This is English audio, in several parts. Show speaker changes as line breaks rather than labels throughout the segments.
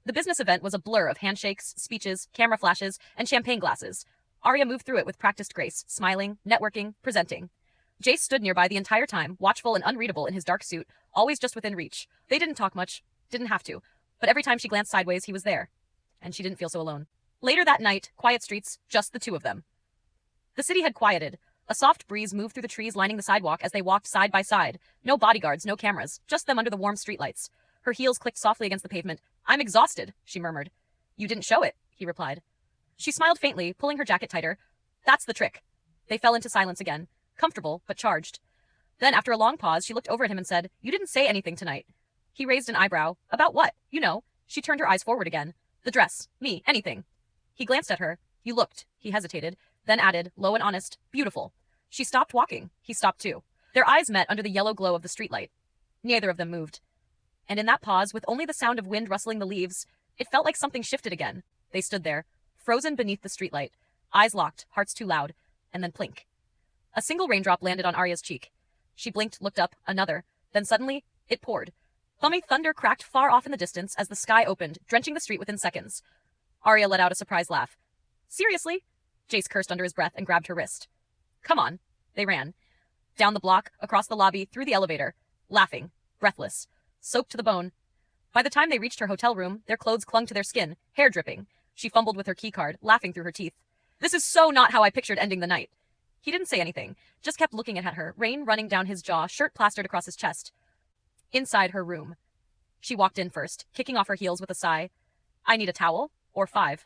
The business event was a blur of handshakes, speeches, camera flashes, and champagne glasses. Arya moved through it with practiced grace, smiling, networking, presenting. Jace stood nearby the entire time, watchful and unreadable in his dark suit, always just within reach. They didn't talk much, didn't have to, but every time she glanced sideways, he was there. And she didn't feel so alone. Later that night, quiet streets, just the two of them. The city had quieted. A soft breeze moved through the trees lining the sidewalk as they walked side by side. No bodyguards, no cameras, just them under the warm streetlights. Her heels clicked softly against the pavement. "I'm exhausted," she murmured. "You didn't show it," he replied. She smiled faintly, pulling her jacket tighter. "That's the trick." They fell into silence again, comfortable but charged. Then, after a long pause, she looked over at him and said, "You didn't say anything tonight." He raised an eyebrow. "About what? You know." She turned her eyes forward again. "The dress. Me. Anything." He glanced at her. "You looked." He hesitated, then added, low and honest, "Beautiful." She stopped walking. He stopped too. Their eyes met under the yellow glow of the streetlight. Neither of them moved. And in that pause, with only the sound of wind rustling the leaves, it felt like something shifted again. They stood there, frozen beneath the streetlight, eyes locked, hearts too loud, and then plink. A single raindrop landed on Arya's cheek. She blinked, looked up, another. Then suddenly, it poured. Thummy thunder cracked far off in the distance as the sky opened, drenching the street within seconds. Arya let out a surprised laugh. "Seriously?" Jace cursed under his breath and grabbed her wrist. "Come on." They ran. Down the block, across the lobby, through the elevator, laughing, breathless, soaked to the bone. By the time they reached her hotel room, their clothes clung to their skin, hair dripping. She fumbled with her keycard, laughing through her teeth. "This is so not how I pictured ending the night." He didn't say anything, just kept looking at her, rain running down his jaw, shirt plastered across his chest. Inside her room. She walked in first, kicking off her heels with a sigh. "I need a towel, or 5.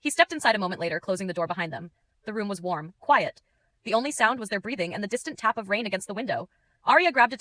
He stepped inside a moment later, closing the door behind them. The room was warm, quiet. The only sound was their breathing and the distant tap of rain against the window. Arya grabbed a